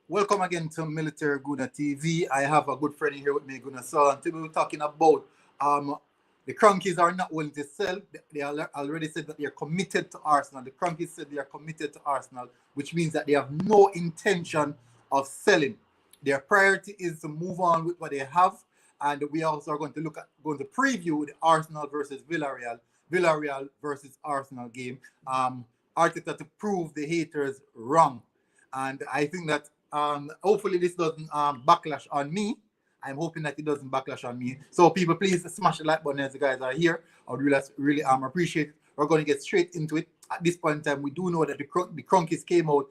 Welcome again to Military Guna TV. I have a good friend here with me, Guna Saul, and today we're talking about um, the Cronkies are not willing to sell. Already said that they are committed to Arsenal. The Cronkies said they are committed to Arsenal, which means that they have no intention of selling. Their priority is to move on with what they have, and we also are going to preview the Arsenal versus Villarreal versus Arsenal game. Arteta to prove the haters wrong. And I think that hopefully this doesn't backlash on me. I'm hoping that it doesn't backlash on me. So people, please smash the like button as you guys are here. I would really appreciate it. We're going to get straight into it. At this point in time, we do know that the Cronkies came out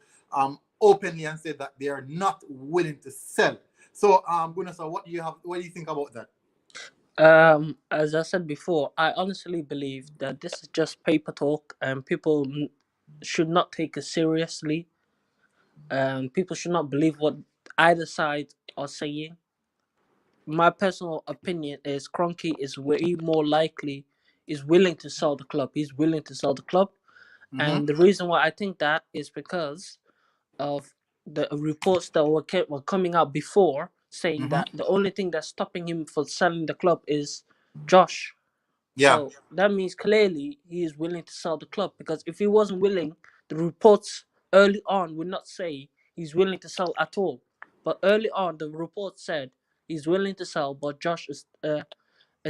openly and said that they are not willing to sell. So, Gunnar, what do you think about that? As I said before, I honestly believe that this is just paper talk, and people should not take it seriously. People should not believe what either side are saying. My personal opinion is Kroenke is way more likely is willing to sell the club. He's willing to sell the club, Mm-hmm. and the reason why I think that is because of the reports that were coming out before saying Mm-hmm. that the only thing that's stopping him from selling the club is Josh. Yeah. So that means clearly he is willing to sell the club, because if he wasn't willing, the reports early on would not say he's willing to sell at all. But early on, the report said he's willing to sell, but Josh is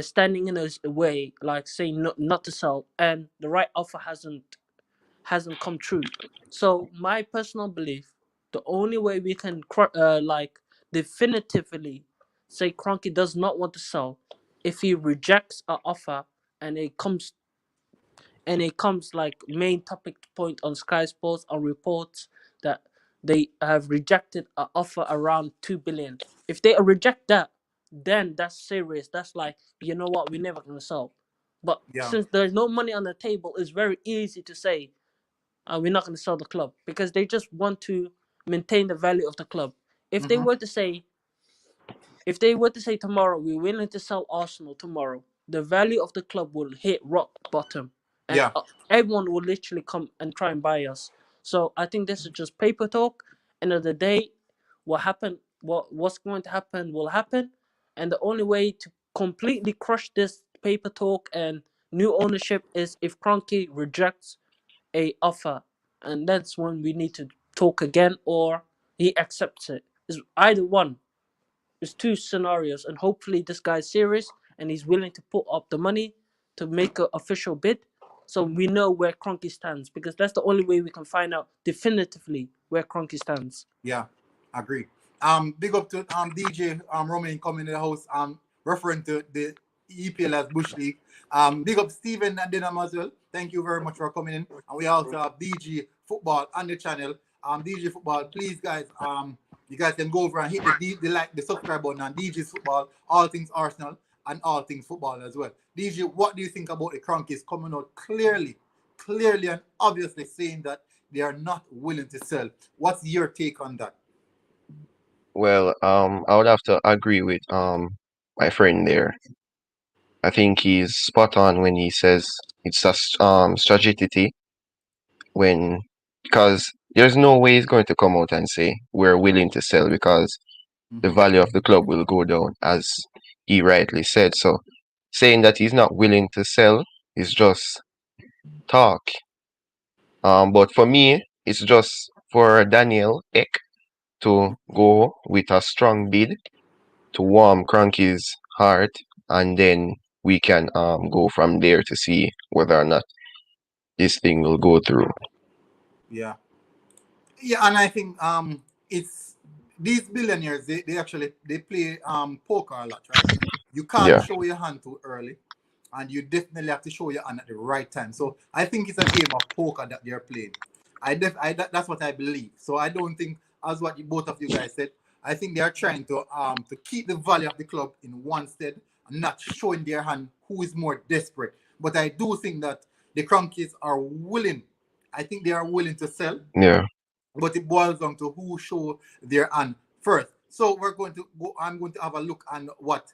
standing in his way, like saying not to sell, and the right offer hasn't come true. So my personal belief, the only way we can like definitively say Kroenke does not want to sell, if he rejects an offer and it comes like main topic point on Sky Sports on reports that they have rejected an offer around 2 billion. If they reject that, then that's serious. That's like, you know what, we're never gonna sell. But Yeah. since there's no money on the table, it's very easy to say we're not going to sell the club, because they just want to maintain the value of the club. If they Mm-hmm. were to say, if they were to say tomorrow we're willing to sell Arsenal tomorrow, the value of the club will hit rock bottom, and Yeah. everyone will literally come and try and buy us. So I think this is just paper talk. End of the day, what's going to happen will happen, and the only way to completely crush this paper talk and new ownership is if Kroenke rejects a offer, and that's when we need to talk again, or he accepts it. It's either one. It's two scenarios, and hopefully this guy's serious and he's willing to put up the money to make an official bid, so we know where Kroenke stands, because that's the only way we can find out definitively where Kroenke stands. Yeah, agree. Big up to DJ Romain coming in the house. Referring to the EPL as Bush League. Big up Steven and Denham as well. Thank you very much for coming in. And we also have DG Football on the channel. DG Football, please guys. You guys can go over and hit the subscribe button on DG's Football, all things Arsenal and all things football as well. DG, what do you think about the Cronkies coming out clearly and obviously saying that they are not willing to sell? What's your take on that? Well, I would have to agree with my friend there. I think he's spot on when he says it's a strategy when because there's no way he's going to come out and say we're willing to sell because the Mm-hmm. value of the club will go down, as he rightly said. So saying that he's not willing to sell is just talk. But for me, it's just for Daniel Ek to go with a strong bid to warm Cranky's heart, and then we can go from there to see whether or not this thing will go through. Yeah. Yeah, and I think it's these billionaires they actually they play poker a lot, right? You can't Yeah, show your hand too early, and you definitely have to show your hand at the right time. So I think it's a game of poker that they're playing. That's what I believe. So I don't think, as what both of you guys said, I think they are trying to keep the value of the club in one stead and not showing their hand who is more desperate. But I do think that the Cronkies are willing. I think they are willing to sell, yeah, but it boils down to who show their hand first. So we're going to go. I'm going to have a look on what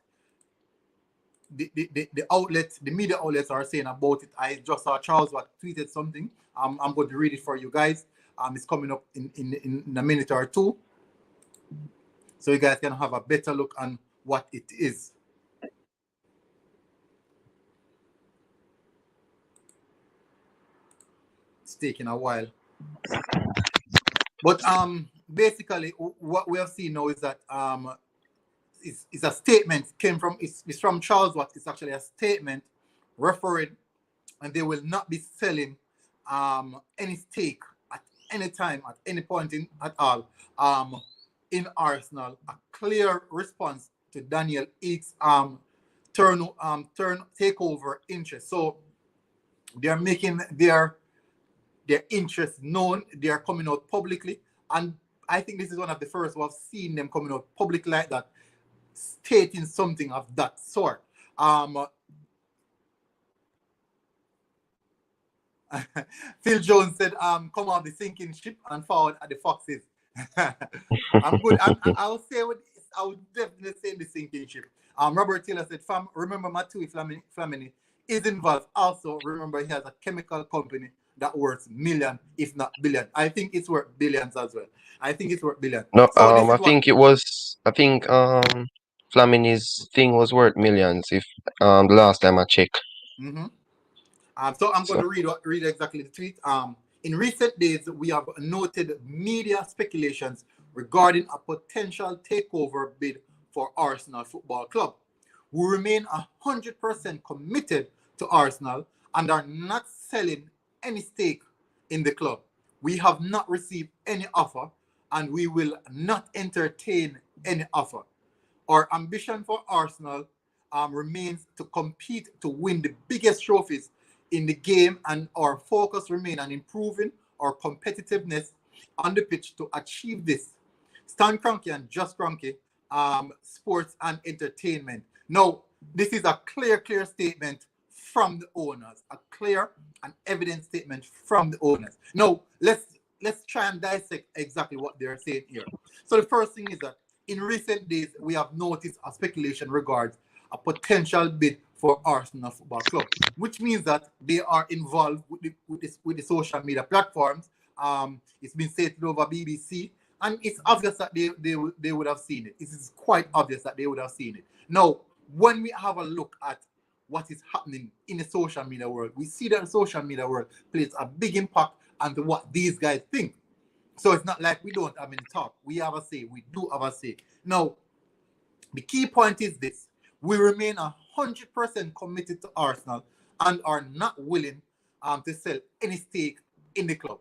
the outlets, the media outlets are saying about it. I just saw Charles what tweeted something. I'm going to read it for you guys. It's coming up in a minute or two. so you guys can have a better look on what it is. It's taking a while. But basically what we have seen now is that it's a statement came from it's from Charles Watt. It's actually a statement referring, and they will not be selling any stake at any time, at any point in at all in Arsenal. A clear response to Daniel Eakes turn takeover interest. So they are making their interest known. They are coming out publicly, and I think this is one of the first who have seen them coming out publicly like that, stating something of that sort. Phil Jones said, come off the sinking ship and forward at the Foxes. I'm good. I'll say I would definitely say the sinking ship. Robert Taylor said, remember Matui Flamini is involved. Also, remember he has a chemical company that worth million, if not billion. I think it's worth billions as well. I think it's worth billion. No, So this I is what. think Flamini's thing was worth millions if the last time I checked. Mm-hmm. So I'm going So to read exactly the tweet. In recent days, we have noted media speculations regarding a potential takeover bid for Arsenal Football Club. We remain 100% committed to Arsenal and are not selling any stake in the club. We have not received any offer and we will not entertain any offer. Our ambition for Arsenal remains to compete to win the biggest trophies in the game, and our focus remains on improving our competitiveness on the pitch to achieve this. Stan Kroenke and Just Kroenke, sports and entertainment. Now, this is a clear statement from the owners, a clear and evident statement from the owners. Now, let's try and dissect exactly what they're saying here. So the first thing is that in recent days, we have noticed a speculation regards a potential bid for Arsenal Football Club, which means that they are involved with the social media platforms. It's been stated over BBC, and it's obvious that they would have seen it. It is quite obvious that they would have seen it. Now, when we have a look at what is happening in the social media world, we see that the social media world plays a big impact on what these guys think. So it's not like we don't have any talk. We have a say. We do have a say. Now, the key point is this. We remain 100% committed to Arsenal and are not willing to sell any stake in the club.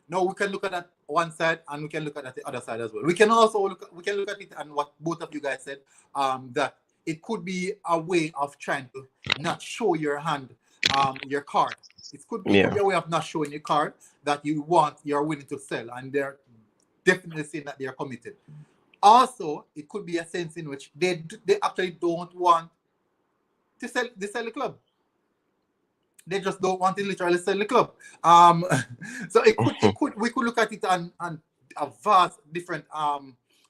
Now, we can look at that one side and we can look at the other side as well. We can also look at it and what both of you guys said, that it could be a way of trying to not show your hand, your card. It could be a way of not showing your card that you're willing to sell, and they're definitely saying that they are committed. Also, it could be a sense in which they actually don't want to sell the club. They just don't want to literally sell the club. So we could look at it on a vast different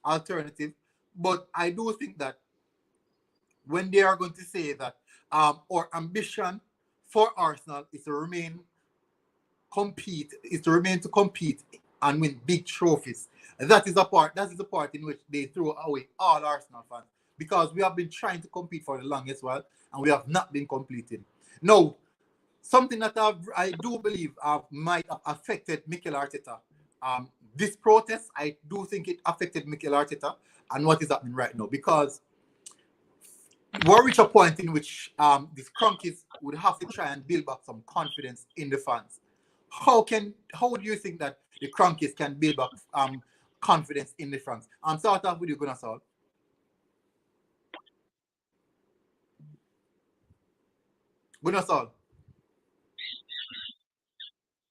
alternative. But I do think that when they are going to say that our ambition for Arsenal is to remain to compete and win big trophies. That is the part in which they throw away all Arsenal fans, because we have been trying to compete for the longest while and we have not been completing. Now, something that I do believe might have affected Mikel Arteta. This protest, I do think it affected Mikel Arteta and what is happening right now, because we're reach a point in which these Cronkies would have to try and build back some confidence in the fans. How do you think that the Cronkies can build back confidence in the fans? Start off with you, Gunnar. Gunnar,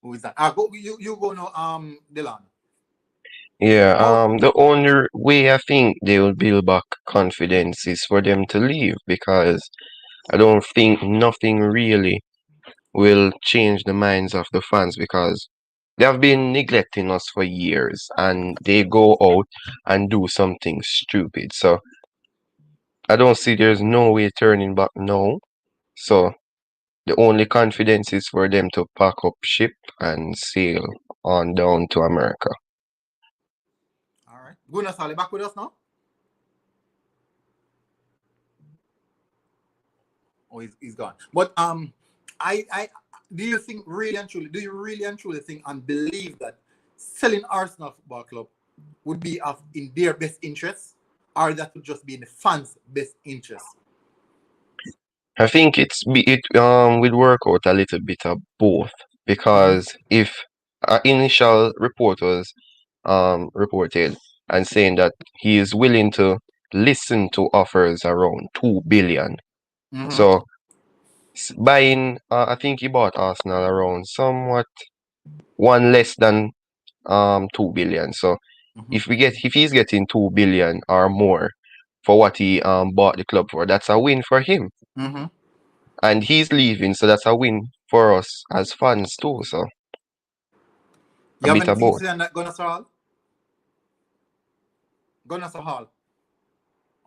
who is that? You go now, Dylan. yeah, How? the only way I think they will build back confidence is for them to leave, because I don't think nothing really will change the minds of the fans, because they have been neglecting us for years and they go out and do something stupid. So I don't see there's no way turning back now. So the only confidence is for them to pack up ship and sail on down to America. All right. Gunnar Sally back with us now? Oh, he's gone. But I do you think really and truly, do you really and truly think and believe that selling Arsenal Football Club would be of in their best interest, or that would just be in the fans' best interest? I think it will work out a little bit of both Mm-hmm. because if initial report was reported and saying that he is willing to listen to offers around 2 billion. Mm-hmm. So buying, I think he bought Arsenal around somewhat one less than 2 billion. So Mm-hmm. if he's getting 2 billion or more for what he bought the club for, that's a win for him. Mm-hmm. And he's leaving, so that's a win for us as fans too. So a You have bit of anything to both. say on that, Gunnar Hall? Gunnar Hall.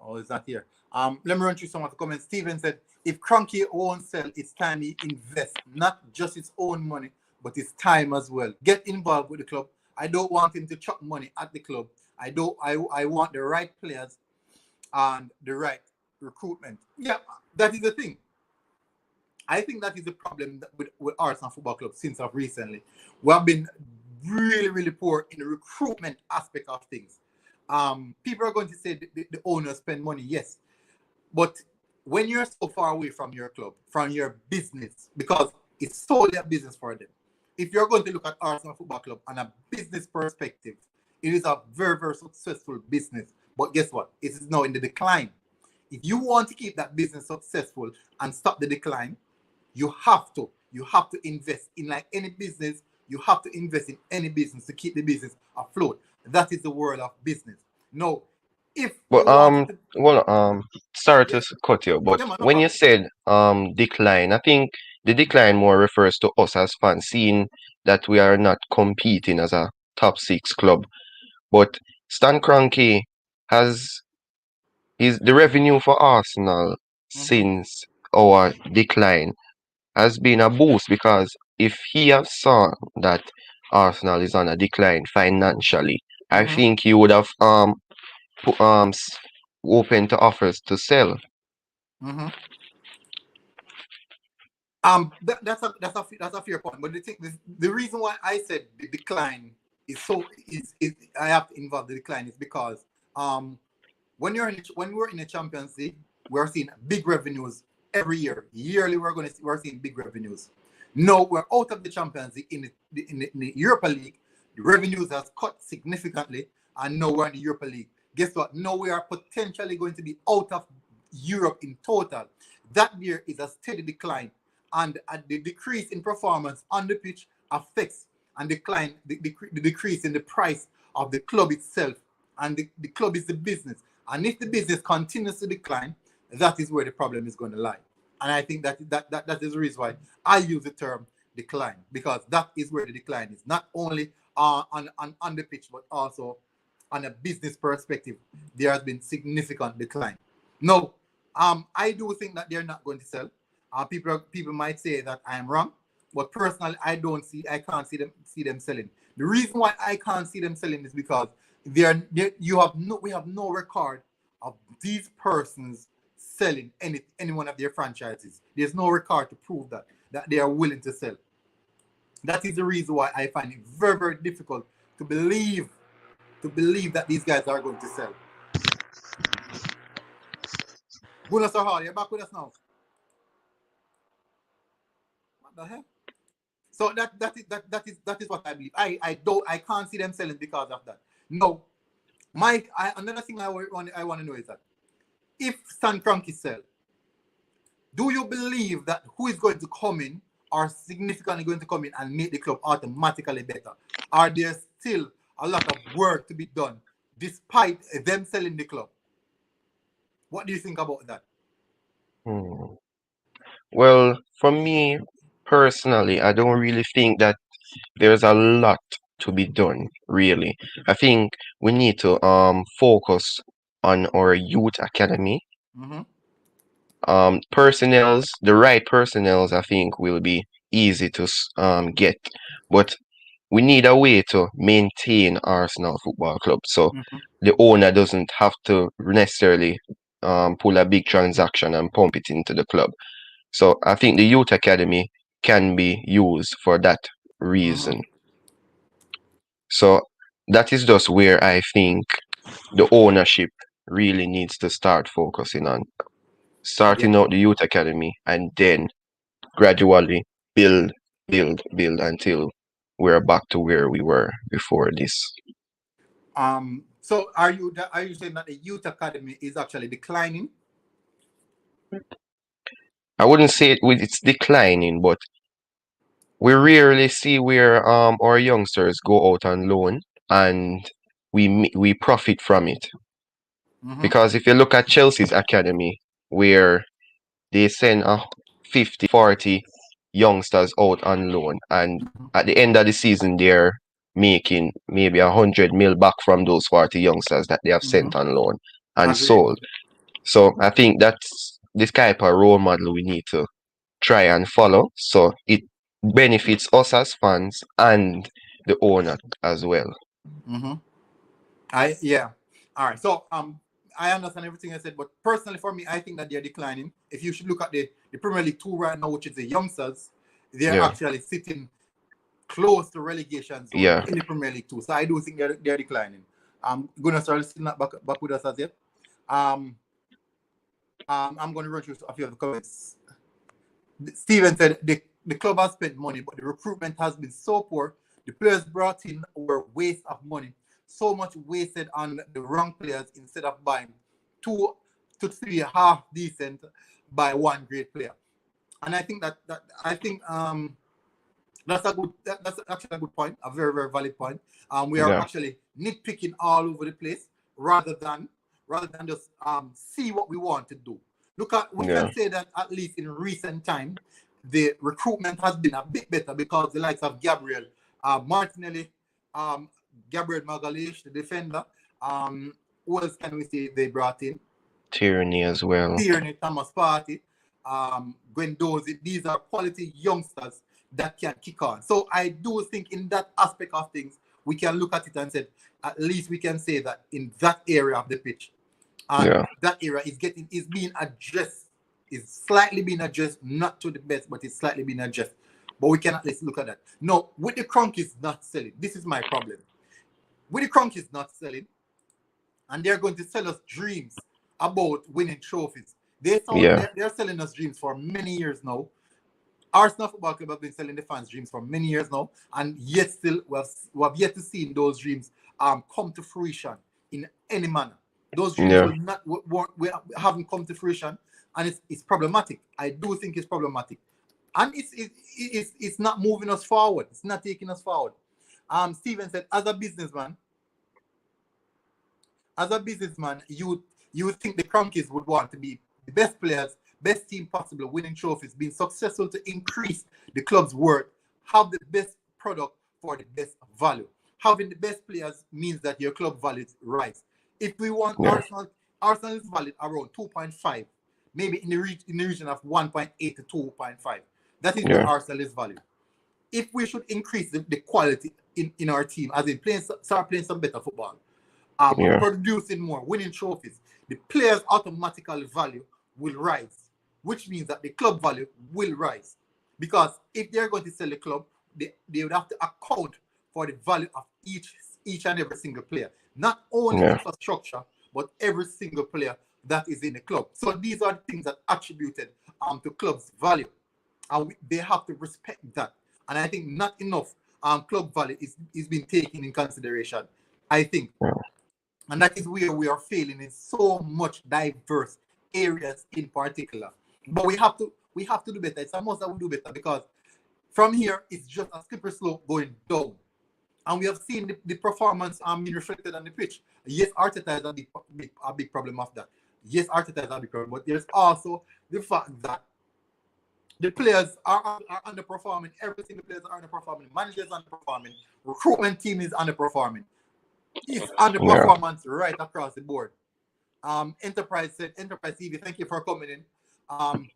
Oh, is that here? Let me run through some of the comments. Steven said, if Kroenke won't sell, it's time he invest, not just his own money, but his time as well. Get involved with the club. I don't want him to chuck money at the club. I want the right players and the right recruitment. Yeah, that is the thing. I think that is the problem with Arsenal Football Club since of recently. We have been really, really poor in the recruitment aspect of things. People are going to say the owners spend money, yes, but when you're so far away from your club, from your business, because it's solely a business for them, if you're going to look at Arsenal Football Club on a business perspective, it is a very, very successful business. But guess what? It is now in the decline. If you want to keep that business successful and stop the decline, you have to invest in, like any business. You have to invest in any business to keep the business afloat. That is the world of business. No, if you But wanted to, well sorry to yeah, cut you, but yeah, man, no when you problem. said decline, I think the decline more refers to us as fans, seeing that we are not competing as a top six club. But Stan Kroenke has is the revenue for Arsenal Mm-hmm, since our decline has been a boost because if he have saw that Arsenal is on a decline financially, I mm-hmm, think he would have open to offers to sell. mm-hmm. That's a fair point. But the reason why I said the decline is I have to involve the decline is because um when we're in the Champions League, we're seeing big revenues every year. Yearly, we're seeing big revenues. No, we're out of the Champions League in the Europa League. The revenues has cut significantly, and now we're in the Europa League. Guess what? Now we are potentially going to be out of Europe in total. That year is a steady decline, and the decrease in performance on the pitch affects and decline the decrease in the price of the club itself. And the club is the business. And if the business continues to decline, that is where the problem is going to lie. And I think that is the reason why I use the term decline, because that is where the decline is, not only on the pitch, but also on a business perspective. There has been significant decline. No, I do think that they're not going to sell. People might say that I am wrong, but personally, I can't see them selling. The reason why I can't see them selling is because we have no record of these persons selling any one of their franchises. There's no record to prove that they are willing to sell. That is the reason why I find it very, very difficult to believe that these guys are going to sell. Gunnar Sahar, you're back with us now. What the hell? So that is what I believe. I can't see them selling because of that. No, Mike. Another thing I want to know is that if Stan Kroenke sell, do you believe that who is going to come in are significantly going to come in and make the club automatically better? Are there still a lot of work to be done despite them selling the club? What do you think about that? Hmm. Well, for me personally, I don't really think that there's a lot to be done, really. I think we need to focus on our youth academy. Mm-hmm. The right personnels I think will be easy to get. But we need a way to maintain Arsenal Football Club. So Mhm. the owner doesn't have to necessarily pull a big transaction and pump it into the club. So I think the youth academy can be used for that Mhm. reason. So that is just where I think the ownership really needs to start focusing on. Yeah. Starting out the youth academy and then gradually build, build until we're back to where we were before this. So are you saying that the youth academy is actually declining? I wouldn't say it's declining, but we rarely see where our youngsters go out on loan and we profit from it. Mm-hmm. Because if you look at Chelsea's academy, where they send 50, 40 youngsters out on loan, and at the end of the season, they're making maybe 100 mil back from those 40 youngsters that they have Mm-hmm. sent on loan and Agree. sold. So I think that's this type of role model we need to try and follow, so it benefits us as fans and the owner as well. Mm-hmm. Yeah. All right. So I understand everything I said, but personally for me, I think that they're declining. If you should look at the Premier League 2 right now, which is the youngsters, they're Yeah, actually sitting close to relegation zone yeah. in the Premier League 2. So I do think they're declining. Gonna start still not back with us as yet. Um, I'm going to run through a few of the comments. Steven said the club has spent money, but the recruitment has been so poor. The players brought in were waste of money. So much wasted on the wrong players instead of buying 2 to 3 half decent by one great player. And I think that's that's actually a good point, a very very valid point. We are Yeah, actually nitpicking all over the place rather than just see what we want to do. We yeah, can say that at least in recent time, the recruitment has been a bit better because the likes of Gabriel, Martinelli, um, Gabriel Magalhaes, the defender. Who else can we say they brought in? tyranny as well. Tierney, Thomas Partey, Guendouzi. These are quality youngsters that can kick on. So I do think in that aspect of things, we can look at it and say, at least we can say that in that area of the pitch, and Yeah, that area is being addressed, is slightly being addressed, not to the best, but it's slightly being addressed. But we can at least look at that. No, with the Kroenkes not selling, this is my problem. With the Kroenkes not selling, and they're going to sell us dreams about winning trophies. yeah, They're selling us dreams for many years now. Arsenal Football Club have been selling the fans dreams for many years now, and yet still we have yet to see those dreams come to fruition in any manner. Those dreams yeah, will not we haven't come to fruition, and it's problematic. I do think it's problematic, and it's not moving us forward. It's not taking us forward. Steven said, as a businessman, you would think the Cronkies would want to be the best players, best team possible, winning trophies, being successful to increase the club's worth, have the best product for the best value. Having the best players means that your club values rise. If we want yeah, Arsenal is valued around 2.5, maybe in the region of 1.8 to 2.5. That is where yeah, Arsenal is valued. If we should increase the quality in our team, as in start playing some better football, yeah, producing more, winning trophies, the players' automatical value will rise, which means that the club value will rise. Because if they're going to sell the club, they would have to account for the value of each and every single player, not only yeah, infrastructure, but every single player that is in the club. So these are the things that attributed to club's value, and they have to respect that. And I think not enough club value is being taken in consideration. I think, and that is where we are failing in so much diverse areas in particular. But we have to do better. It's a must that we do better, because from here it's just a slippery slope going down. And we have seen the performance being reflected on the pitch. Yes, Arteta is a big problem of that. Yes, Arteta is a big problem, but there's also the fact that the players are underperforming. Every single players are underperforming. Managers are underperforming. Recruitment team is underperforming. It's yeah, underperformance right across the board. Enterprise TV, thank you for coming in.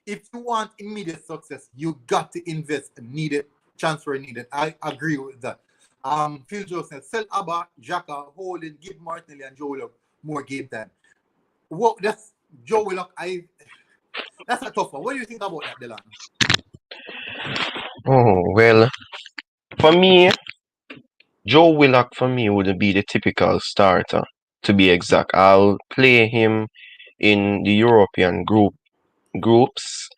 If you want immediate success, you got to invest needed transfer needed. I agree with that. Phil Joseph, sell Abba, Xhaka, Holding, give Martinelli and Joe Willock more game time. What that's Joe Willock. That's a tough one. What do you think about that, Dylan? Oh, well, for me, Joe Willock for me would be the typical starter, to be exact. I'll play him in the European groups,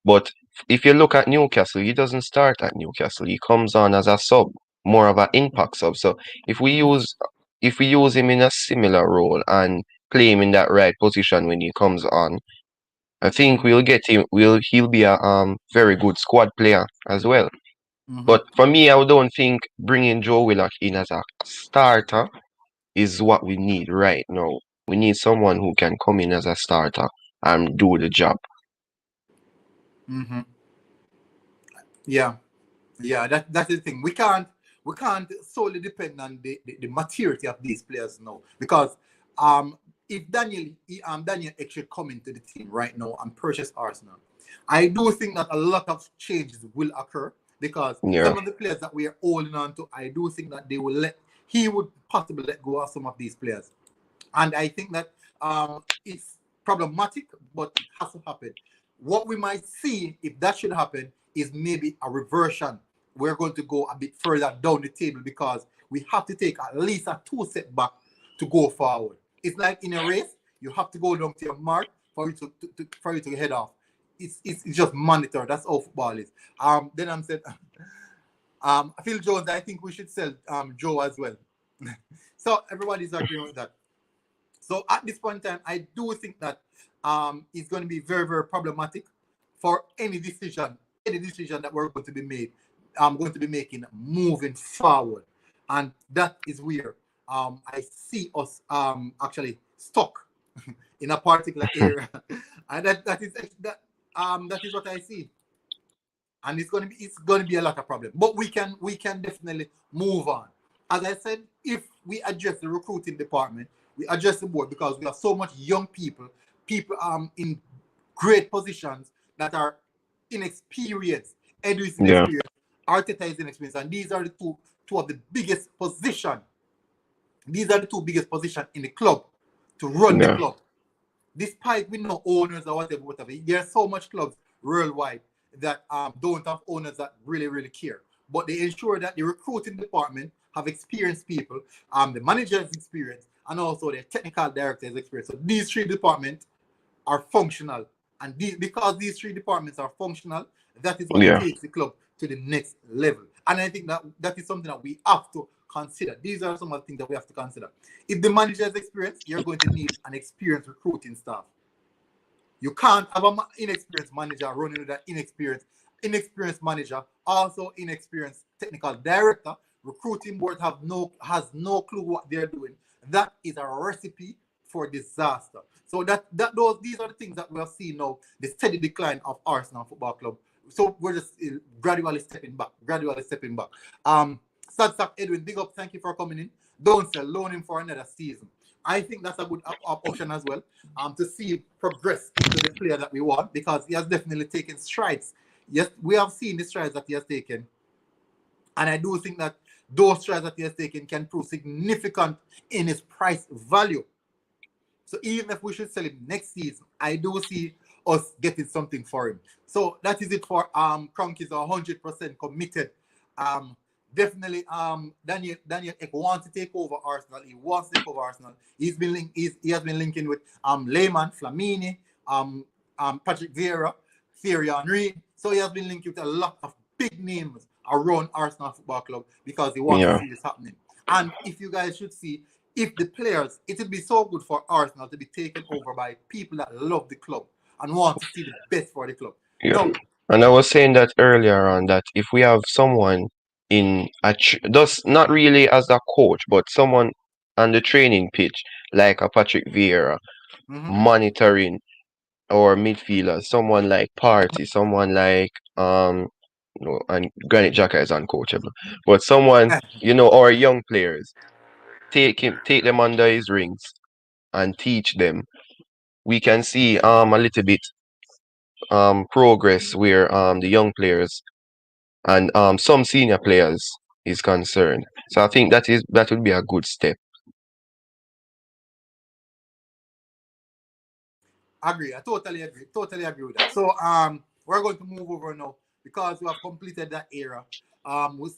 but if you look at Newcastle, he doesn't start at Newcastle. He comes on as a sub, more of an impact sub. So if we Mm-hmm. use if we use him in a similar role and play him in that right position when he comes on, I think we'll get him. He'll be a very good squad player as well. Mm-hmm. But for me, I don't think bringing Joe Willock in as a starter is what we need right now. We need someone who can come in as a starter and do the job. Mm-hmm. Yeah. Yeah, that's the thing. We can't solely depend on the maturity of these players now because if Daniel Ek should come into the team right now and purchase Arsenal, I do think that a lot of changes will occur because Yeah, some of the players that we are holding on to, I do think that he would possibly let go of some of these players. And I think that it's problematic, but it has to happen. What we might see, if that should happen, is maybe a reversion. We're going to go a bit further down the table because we have to take at least a 2 step back to go forward. It's like in a race, you have to go down to your mark for you to head off. It's just monitor. That's how football is. Then I'm said, Phil Jones. I think we should sell Joe as well. So everybody's agreeing with that. So at this point in time, I do think that it's going to be very, very problematic for any decision that we're going to be made. I'm going to be making moving forward, and that is where I see us actually stuck in a particular area, and that is what I see, and it's going to be a lot of problem. But we can definitely move on. As I said, if we address the recruiting department, we address the board because we have so much young people in great positions that are inexperienced. Edu is yeah, inexperienced, Arteta is inexperienced, and these are the two of the biggest position. These are the two biggest positions in the club to run the yeah, club. Despite we know owners or whatever, there's so much clubs worldwide that don't have owners that really, really care. But they ensure that the recruiting department have experienced people, the manager is experienced, and also the technical director is experienced. So these three departments are functional. And because these three departments are functional, that is what yeah, takes the club to the next level. And I think that is something that we have to consider. These are some of the things that we have to consider. If the manager is experienced, you're going to need an experienced recruiting staff. You can't have an inexperienced manager running with that inexperienced manager, also inexperienced technical director. Recruiting board has no clue what they're doing. That is a recipe for disaster. So these are the things that we are seeing now. The steady decline of Arsenal Football Club. So we're just gradually stepping back, gradually stepping back. Sadsak Edwin, big up, thank you for coming in. Don't sell, loan him for another season. I think that's a good option as well. To see him progress into the player that we want because he has definitely taken strides. Yes, we have seen the strides that he has taken, and I do think that those strides that he has taken can prove significant in his price value. So even if we should sell him next season, I do see us getting something for him. So that is it for Kroenke is 100% committed. Um Definitely Daniel Ek wants to take over Arsenal. He wants to take over Arsenal. He has been linking with Lehman, Flamini, Patrick Vieira, Thierry Henry. So he has been linked with a lot of big names around Arsenal Football Club because he wants to yeah, see this happening. And if you guys should see, if the players, it would be so good for Arsenal to be taken over by people that love the club and want to see the best for the club. yeah. No, And I was saying that earlier on that if we have someone in just not really as a coach, but someone on the training pitch, like a Patrick Vieira, mm-hmm. monitoring our midfielders, someone like Party, someone like no, and Granit Xhaka is uncoachable, but someone our young players, take them under his rings and teach them. We can see a little bit progress where the young players and some senior players is concerned. So I think that would be a good step. Agree. I totally agree. Totally agree with that. So we're going to move over now because we have completed that era.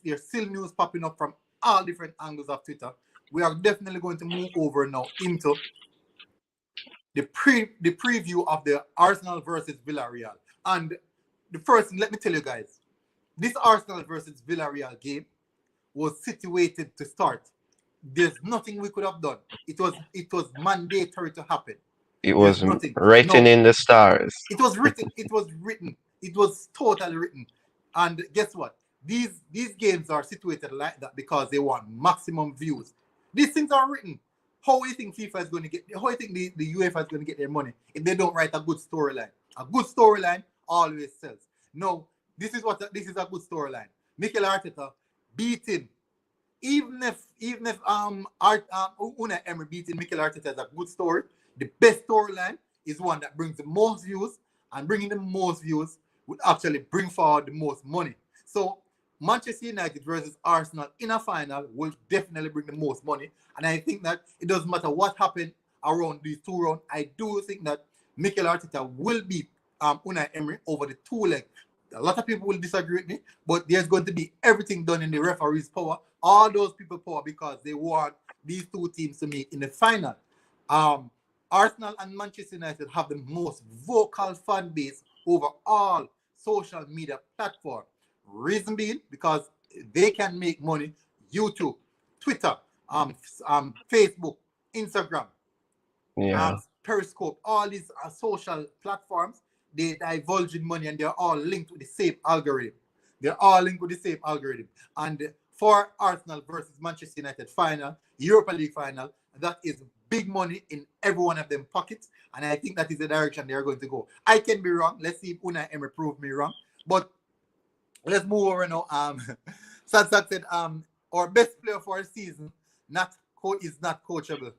There's still news popping up from all different angles of Twitter. We are definitely going to move over now into the preview of the Arsenal versus Villarreal. And the first thing, let me tell you guys, this Arsenal versus Villarreal game was situated to start. There's nothing we could have done. It was mandatory to happen. It There's was nothing. written No, in the stars. it was written. It was written. It was totally written. And guess what? These games are situated like that because they want maximum views. These things are written. How do you think FIFA is going to get? How do you think the UEFA is going to get their money if they don't write a good storyline? A good storyline always sells. No, this is a good storyline. Mikel Arteta beating, even if Unai Emery beating Mikel Arteta is a good story, the best storyline is one that brings the most views, and bringing the most views would actually bring forward the most money. So Manchester United versus Arsenal in a final will definitely bring the most money, and I think that it doesn't matter what happened around these two rounds. I do think that Mikel Arteta will beat Unai Emery over the two leg. A lot of people will disagree with me, but there's going to be everything done in the referee's power, all those people power, because they want these two teams to meet in the final. Um, Arsenal and Manchester United have the most vocal fan base over all social media platforms. Reason being, because they can make money. YouTube, Twitter, Facebook, Instagram, Yeah. Periscope, all these social platforms, they divulge in money, and they're all linked with the same algorithm. They're all linked with the same algorithm. And for Arsenal versus Manchester United final, Europa League final, that is big money in every one of them pockets. And I think that is the direction they're going to go. I can be wrong. Let's see if Unai Emery prove me wrong. But let's move over now. Sad said, our best player for a season is not coachable.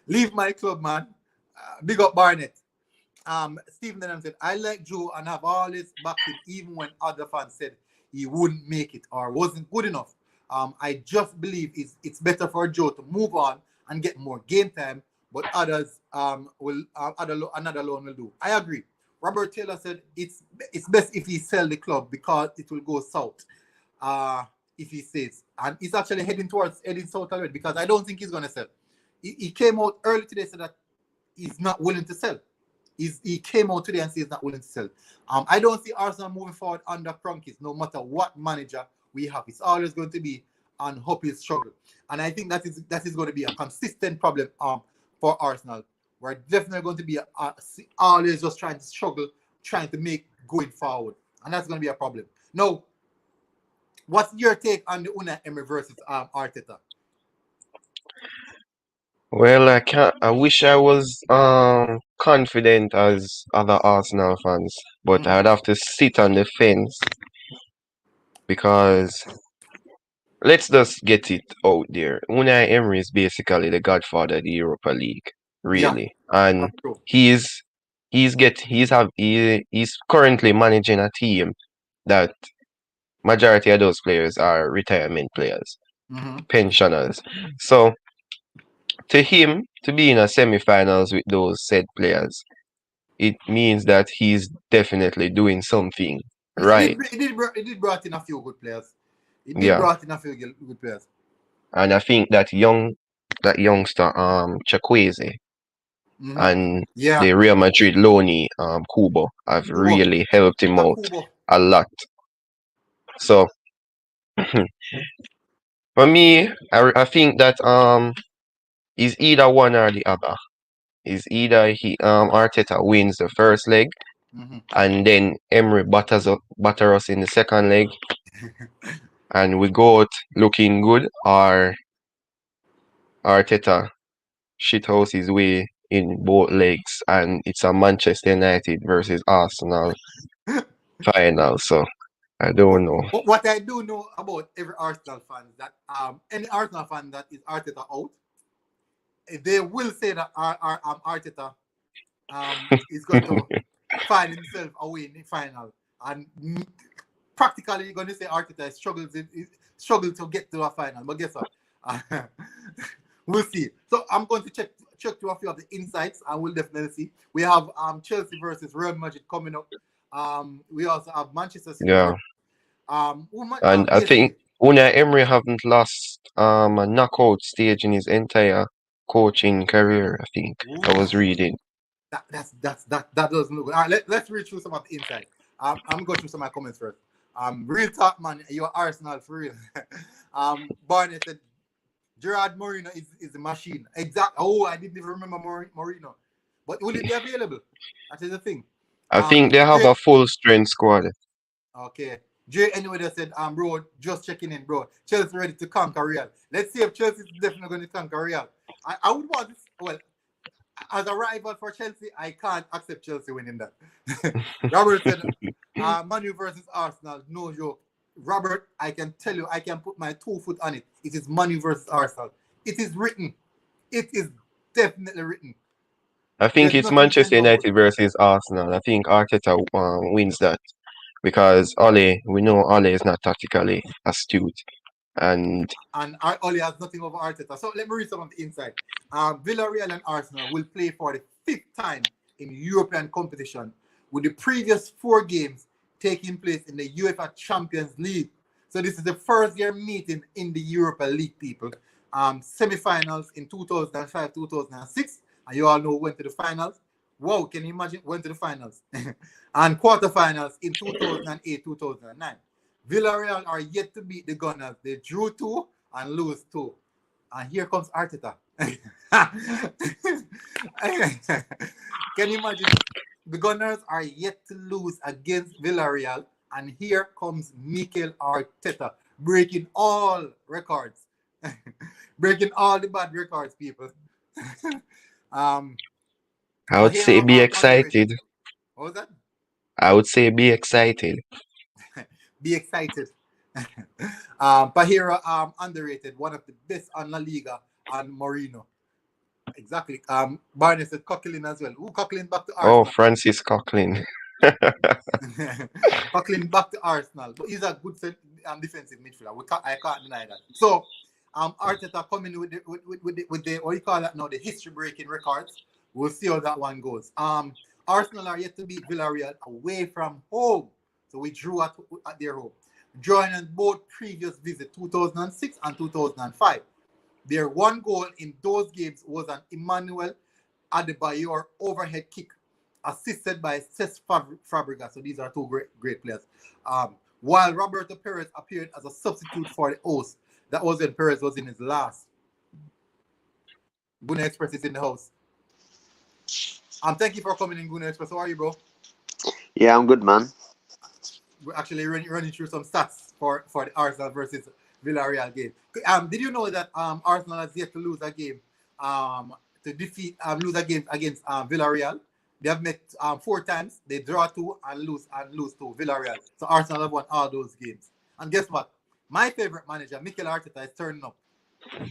Leave my club, man. Big up Barnett. Stephen Denham said, I like Joe and have always backed him even when other fans said he wouldn't make it or wasn't good enough. I just believe it's better for Joe to move on and get more game time, but others another loan will do. I agree. Robert Taylor said it's best if he sell the club because it will go south. If he says, and he's actually heading south already, because I don't think he's gonna sell. He came out early today said that he's not willing to sell. He came out today and said he's not willing to sell. I don't see Arsenal moving forward under Kroenke, no matter what manager we have. It's always going to be an uphill struggle, and I think that is going to be a consistent problem for Arsenal. We're definitely going to be always just trying to struggle, trying to make going forward, and that's going to be a problem. Now, what's your take on the Unai Emery versus Arteta? Well, I wish I was confident as other Arsenal fans, but I'd have to sit on the fence because let's just get it out there. Unai Emery is basically the godfather of the Europa League, Yeah, really, and that's true. he's currently managing a team that majority of those players are retirement players, Mm-hmm. pensioners. So to him to be in a semi-finals with those said players, it means that he's definitely doing something right. He did brought in a few good players. He did Yeah, brought in a few good players. and I think that youngster Chakweze Mm-hmm. and Yeah, the Real Madrid loanee Kubo have Kubo, really helped him out Kubo. a lot. So for me, I think that is either one or the other. Is either Arteta wins the first leg Mm-hmm. and then Emery batter us in the second leg and we go out looking good, or Arteta shithouse his way in both legs and it's a Manchester United versus Arsenal final. So I don't know. But what I do know about every Arsenal fan is that any Arsenal fan that is Arteta out, they will say that Arteta is going to find himself away in the final. and practically you're going to say Arteta struggled to get to a final. But guess what? We'll see. So I'm going to check through a few of the insights, and we'll definitely see. We have Chelsea versus Real Madrid coming up. We also have Manchester City Yeah. versus And I think PSG. Unai Emery haven't lost a knockout stage in his entire coaching career, I think. I was Ooh, reading. that doesn't look good. All right, let's read through some of the insights. I'm going through some of my comments first. Real talk, man. You're Arsenal for real. Barney said Gerard Moreno is a machine. Exactly. Oh, I didn't even remember Moreno. But will he be available? That is the thing. I think they have Jay, a full strength squad. okay. Jay anyway they said, bro, just checking in, bro. Chelsea ready to conquer Real. Let's see if Chelsea is definitely going to conquer Real. I would want this, well, as a rival for Chelsea, I can't accept Chelsea winning that. Robert said, Manu versus Arsenal, no joke. Robert, I can tell you, I can put my 2 foot on it. It is Manu versus Arsenal. It is written. It is definitely written. I think There's it's nothing you can Manchester do about United it. versus Arsenal. I think Arteta wins that because Ole, we know Ole is not tactically astute. And And Oli has nothing over Arteta. So let me read some of the inside. Villarreal and Arsenal will play for the 5th time in European competition, with the previous 4 games taking place in the UEFA Champions League. So this is the first year meeting in the Europa League, people. Semifinals in 2005, 2006, and you all know went to the finals. Wow, can you imagine? Went to the finals. And quarterfinals in 2008, 2009. Villarreal are yet to beat the Gunners. They drew 2 and lose 2. And here comes Arteta. Can you imagine? The Gunners are yet to lose against Villarreal. And here comes Mikel Arteta, breaking all records. Breaking all the bad records, people. I would say Pajero be underrated. excited. What was that? I would say be excited. Be excited. Pajero underrated, one of the best on La Liga, and Moreno. Exactly. Barney said Coquelin as well. Ooh, Coquelin back to Oh, Arsenal. Francis Coquelin. Coquelin back to Arsenal. But he's a good defensive midfielder. I can't deny that. So Arteta coming with the what you call that now, the history breaking records. We'll see how that one goes. Arsenal are yet to beat Villarreal away from home. So we drew at their home. Drawing on both previous visits, 2006 and 2005. Their one goal in those games was an Emmanuel Adebayor overhead kick, assisted by Cesc Fabregas. So these are 2 great players. While Roberto Perez appeared as a substitute for the host, that was when Perez was in his last. Guna Express is in the house. Thank you for coming in, Guna Express. How are you, bro? Yeah, I'm good, man. We're actually running through some stats for the Arsenal versus Villarreal game. Did you know that Arsenal has yet to lose a game, to defeat lose a game against Villarreal? They have met 4 times. They draw 2 and lose 2. Villarreal. So Arsenal have won all those games. And guess what? My favorite manager, Mikel Arteta, is turning up,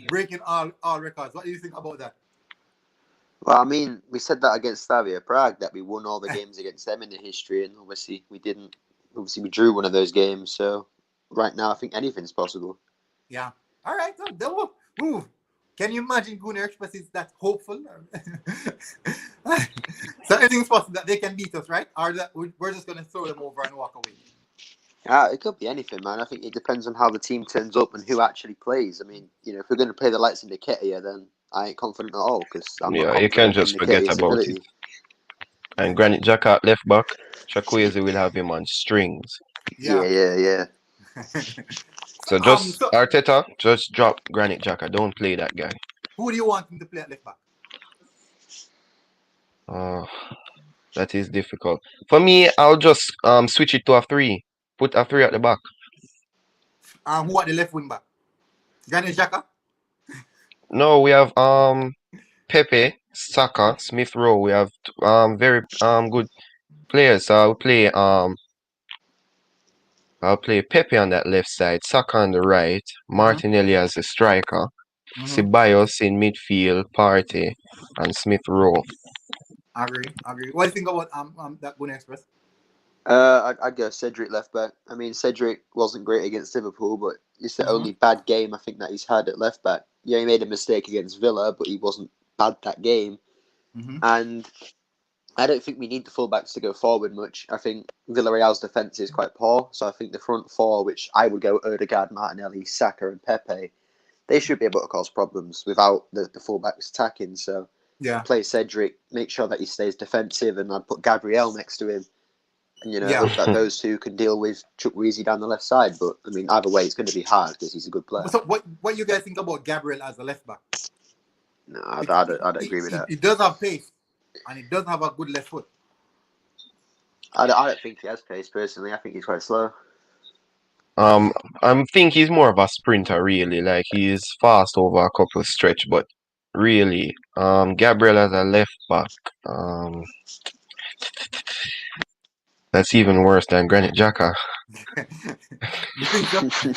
breaking all records. What do you think about that? Well, I mean, we said that against Slavia Prague, that we won all the games against them in the history, and obviously we didn't. Obviously, we drew one of those games. So right now, I think anything's possible. Yeah. All right. Ooh. Can you imagine Gunnar Express is that hopeful? So anything's possible that they can beat us, right? Or that we're just going to throw them over and walk away? It could be anything, man. I think it depends on how the team turns up and who actually plays. I mean, if we're going to play the likes of Nketiah, then I ain't confident at all because I'm not Yeah, you can confident in just forget Nketiah's about it. ability. And Granit Xhaka at left back, Chukwueze will have him on strings. Yeah. Yeah. So just Arteta, just drop Granit Xhaka. Don't play that guy. Who do you want him to play at left back? That is difficult. For me, I'll just switch it to a 3. Put a 3 at the back. Who at the left wing back? Granit Xhaka? No, we have Pepe, Saka, Smith Rowe. We have very good players. So I'll play Pepe on that left side, Saka on the right, Martinelli as a striker, Ceballos in midfield, Partey, and Smith Rowe. Agree. What do you think about that Gunnar Express? I'd go Cedric left back. I mean, Cedric wasn't great against Liverpool, but it's the Mm-hmm. only bad game I think that he's had at left back. Yeah, he made a mistake against Villa, but he wasn't bad that game. Mm-hmm. And I don't think we need the fullbacks to go forward much. I think Villarreal's defence is quite poor, so I think the front four, which I would go Odegaard, Martinelli, Saka, and Pepe, they should be able to cause problems without the fullbacks attacking. So Yeah. play Cedric, make sure that he stays defensive, and I'd put Gabriel next to him. And, Yeah. hope that those two can deal with Chukwueze down the left side. But, I mean, either way, it's going to be hard because he's a good player. So what you guys think about Gabriel as a left back? No, I'd agree with that. He does have pace, and he does have a good left foot. I don't think he has pace, personally. I think he's quite slow. I think he's more of a sprinter, really. Like, he's fast over a couple of stretch, but really, Gabriel as a left back, that's even worse than Granit Xhaka. You think so?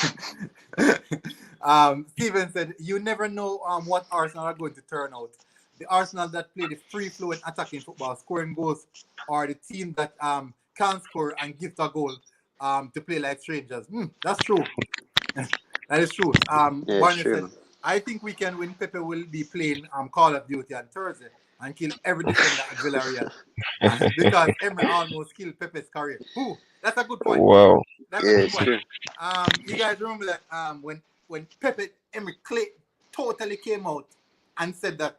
Steven said, "You never know what Arsenal are going to turn out. The Arsenal that play the free-flowing attacking football, scoring goals, or the team that can score and gift a goal to play like strangers." That's true. That is true. Yeah, it's Barney true, said, man. "I think we can win. Pepe will be playing Call of Duty on Thursday and kill every defender at Villarreal because Emery almost killed Pepe's career." Ooh, that's a good point. Wow. That's Yeah, a good it's point. true. You guys remember that when Emery totally came out and said that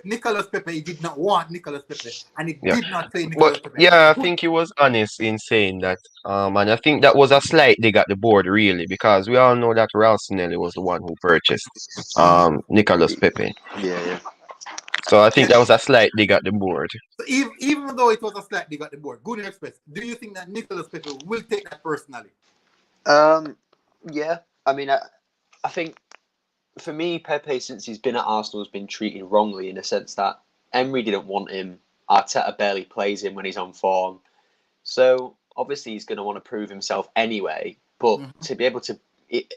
Nicolas Pepe, he did not want Nicolas Pepe, and he Yeah. did not play Nicolas But Pepe. yeah, I think he was honest in saying that. And I think that was a slight dig at the board, really, because we all know that Ralstonelli was the one who purchased Nicolas Pepe. Yeah. So I think Yeah. that was a slight dig at the board. So even though it was a slight dig at the board, Gunnar Express, do you think that Nicolas Pepe will take that personally? Yeah. I mean, I think for me, Pepe, since he's been at Arsenal, has been treated wrongly in the sense that Emery didn't want him. Arteta barely plays him when he's on form. So obviously he's going to want to prove himself anyway. But to be able to,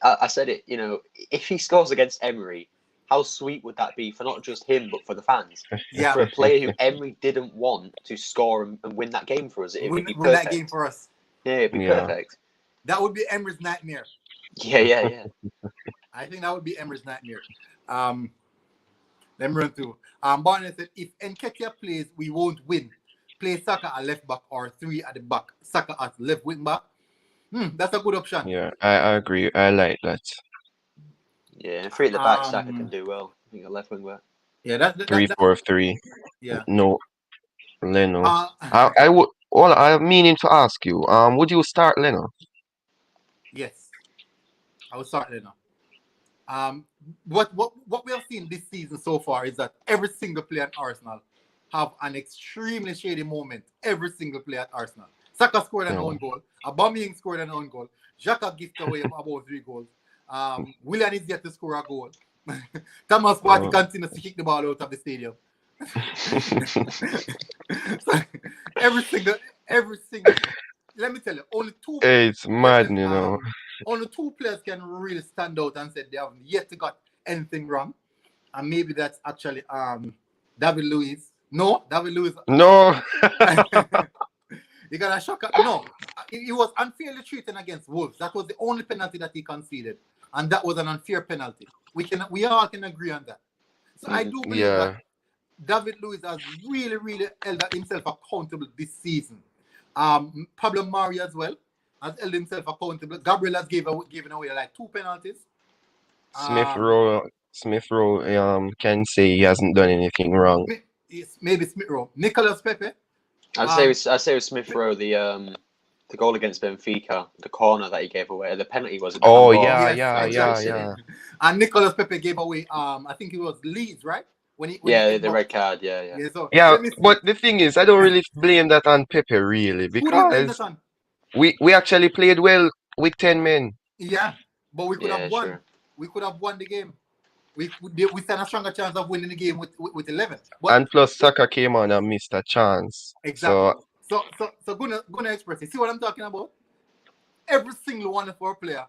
I said it, if he scores against Emery, how sweet would that be for not just him, but for the fans? Yeah. For a player who Emery didn't want to score and win that game for us. It would be Win perfect. that game for us. Yeah, it'd be perfect. That would be Emery's nightmare. Yeah. I think that would be Emery's nightmare. Let me run through. Barney said, if Nketiah plays, we won't win. Play Saka at left back or 3 at the back. Saka at left wing back. That's a good option. Yeah, I agree. I like that. Yeah, 3 at the back, Saka can do well. I think a left wing back. Yeah, that 3-4-3. Yeah. No, Leno. I would. Well, I'm meaning to ask you. Would you start Leno? Yes, I would start Leno. What we have seen this season so far is that every single player at Arsenal have an extremely shady moment. Every single player at Arsenal. Saka scored an own goal. Aubameyang scored an own goal. Xhaka gifted away about 3 goals. Willian is yet to score a goal. Thomas Partey continues to kick the ball out of the stadium. So, every single. Let me tell you, only 2. It's mad, Only 2 players can really stand out and say they haven't yet got anything wrong, and maybe that's actually David Luiz. No, David Luiz. No. You got a shocker. No, he was unfairly treated against Wolves. That was the only penalty that he conceded, and that was an unfair penalty. We all can agree on that. So I do believe that David Luiz has really held himself accountable this season. Pablo Mari as well has held himself accountable. Gabriel has given away like 2 penalties. Smith Rowe can say he hasn't done anything wrong. Maybe Smith Rowe. Nicolas Pepe. I'd say with Smith Rowe, the goal against Benfica, the corner that he gave away, the penalty was. Yeah. And Nicolas Pepe gave away. I think it was Leeds, right? When he the red card. Yeah. But the thing is, I don't really blame that on Pepe, really, because we actually played well with 10 men. Yeah, but we could have won. Sure. We could have won the game. We stand a stronger chance of winning the game with 11. And plus, Saka came on and missed a chance. Exactly. So gonna express it. See what I'm talking about? Every single one of our players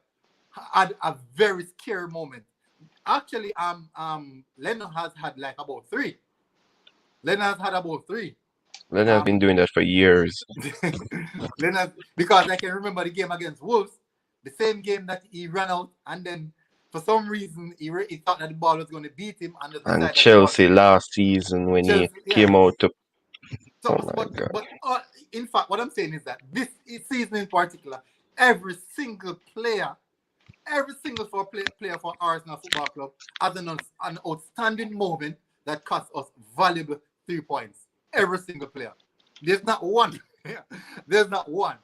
had a very scary moment. Actually, Leno has had like about 3. Leno has had about 3. Leonard's been doing that for years. Leonard, because I can remember the game against Wolves, the same game that he ran out, and then for some reason he thought that the ball was going to beat him, and just And decided that he was Chelsea last season when he Chelsea. Yeah. came out to, So, oh my God. but in fact, what I'm saying is that this season in particular, every single player, every single player for Arsenal Football Club has an outstanding moment that cost us valuable 3 points. Every single player. There's not one. There's not one.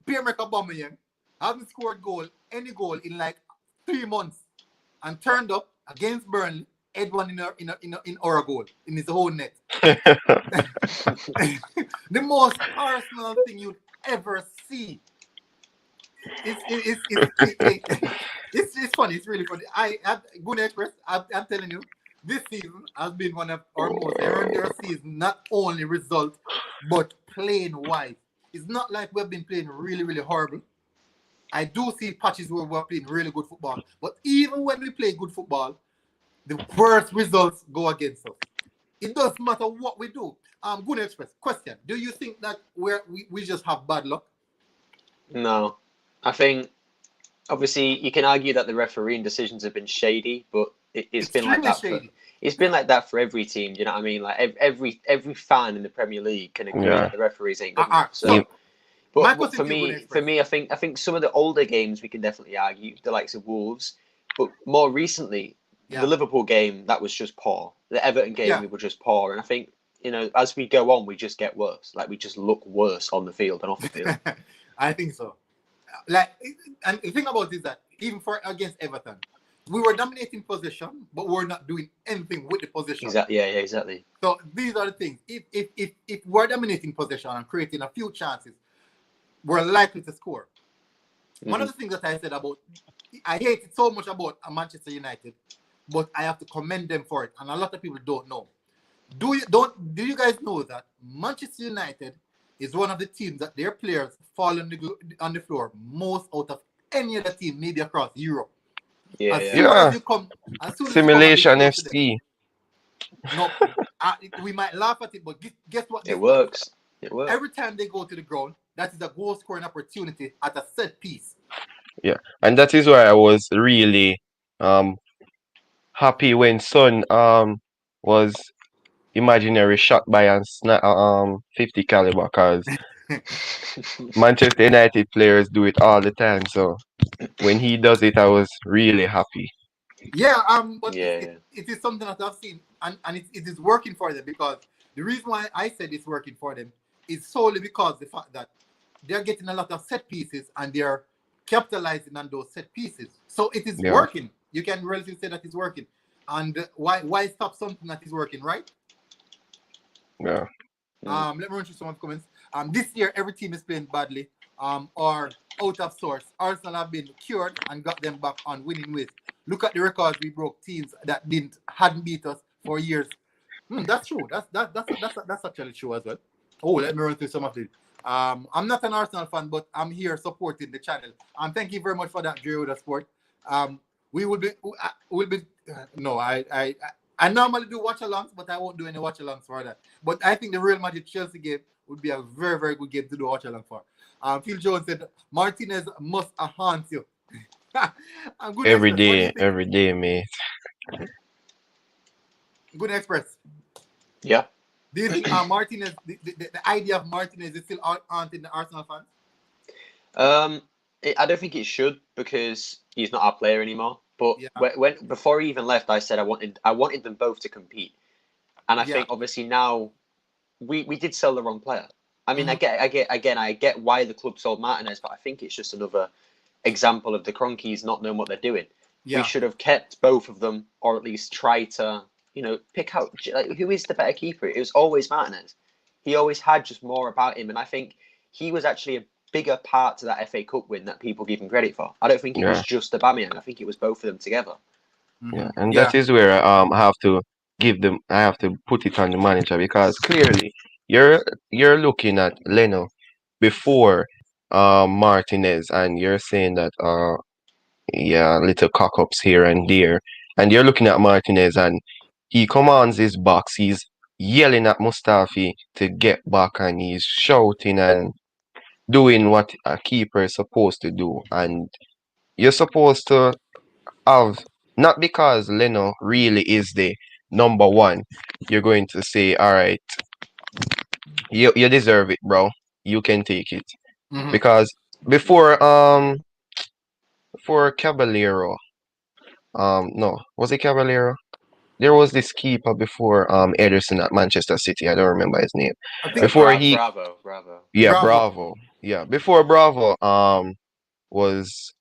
Pierre-Emerick Aubameyang hasn't scored any goal in like 3 months, and turned up against Burnley, head one in our goal in his whole net. The most Arsenal thing you'd ever see. It's funny. It's really funny. Good Express. I'm telling you, this season has been one of our most horrendous seasons. Not only result, but playing wise. It's not like we've been playing really, really horrible. I do see patches where we're playing really good football, but even when we play good football, the worst results go against us. It doesn't matter what we do. Good Express. Question: do you think that we just have bad luck? No, I think obviously you can argue that the refereeing decisions have been shady, but it's been like that. It's been like that for every team. Do you know what I mean? Like every fan in the Premier League can agree that the referees ain't good enough. So, but for me, I think some of the older games we can definitely argue, the likes of Wolves, but more recently, the Liverpool game that was just poor. The Everton game we were just poor, and I think as we go on, we just get worse. Like we just look worse on the field and off the field. I think so. Like, and the thing about it is that even against Everton, we were dominating possession, but we're not doing anything with the possession. Exactly. Yeah, exactly. So these are the things. If we're dominating possession and creating a few chances, we're likely to score. Mm-hmm. One of the things that I said about, I hate it so much about Manchester United, but I have to commend them for it, and a lot of people don't know. Do you guys know that Manchester United is one of the teams that their players fall on the floor most out of any other team, maybe across Europe? As soon as you come, Simulation FC. No, we might laugh at it, but guess what? It works. Every time they go to the ground, that is a goal scoring opportunity at a set piece. Yeah, and that is why I was really happy when Son was imaginary shot by a 50 caliber, because Manchester United players do it all the time. So when he does it, I was really happy. Yeah, but it is something that I've seen, and it is working for them, because the reason why I said it's working for them is solely because the fact that they're getting a lot of set pieces and they're capitalizing on those set pieces. So it is working. You can relatively say that it's working. And why stop something that is working, right? Yeah. Let me run through some of the comments. This year every team is playing badly, or out of sorts. Arsenal have been cured and got them back on winning ways. Look at the records we broke, teams that hadn't beat us for years. That's true. That's actually true as well. Oh, let me run through some of it. I'm not an Arsenal fan, but I'm here supporting the channel. Thank you very much for that, Dre with the Sport. No, I normally do watch-alongs, but I won't do any watch-alongs for that. But I think the Real Madrid-Chelsea game would be a very, very good game to do watch-along for. Phil Jones said, Martinez must haunt you. Every day, mate. Good Express. Yeah. Do you think Martinez, the idea of Martinez is still haunting the Arsenal fans? I don't think it should, because he's not our player anymore. But before he even left, I said I wanted them both to compete, and I think obviously now we did sell the wrong player. I mean, I get why the club sold Martinez, but I think it's just another example of the Kroenkes not knowing what they're doing. Yeah. We should have kept both of them, or at least try to pick out who is the better keeper. It was always Martinez. He always had just more about him, and I think he was actually a bigger part to that FA Cup win that people give him credit for. I don't think it was just Aubameyang. I think it was both of them together. Yeah, and that is where I have to put it on the manager, because clearly you're looking at Leno before Martinez, and you're saying that little cock-ups here and there, and you're looking at Martinez and he commands his box. He's yelling at Mustafi to get back, and he's shouting and doing what a keeper is supposed to do. And you're supposed to have, not because Leno really is the number one, you're going to say, all right, you deserve it, bro. You can take it. Mm-hmm. Because before Caballero, no, was it Caballero? There was this keeper before Ederson at Manchester City. I don't remember his name. I think Before he Bravo. Yeah, Bravo. Bravo. Yeah, before Bravo was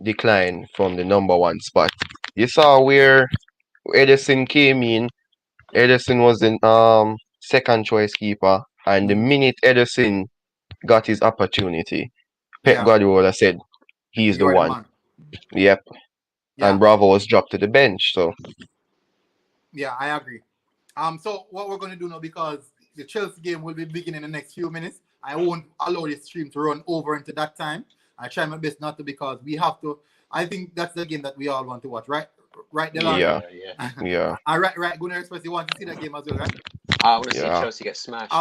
declined from the number one spot. You saw where Ederson came in. Ederson was the second choice keeper, and the Mm-hmm. minute Ederson got his opportunity, Pep Yeah, Guardiola said he's the you're the one. man. Yep, Yeah, and Bravo was dropped to the bench. So yeah, I agree. So what we're gonna do now, because the Chelsea game will be beginning in the next few minutes, I won't allow the stream to run over into that time. I try my best not to, because we have to. I think that's the game that we all want to watch, right? Right, Delon. yeah, Yeah. yeah, All right, right. Gunnar Express, you want to see that game as well, right? I want to see yeah. Chelsea get smashed.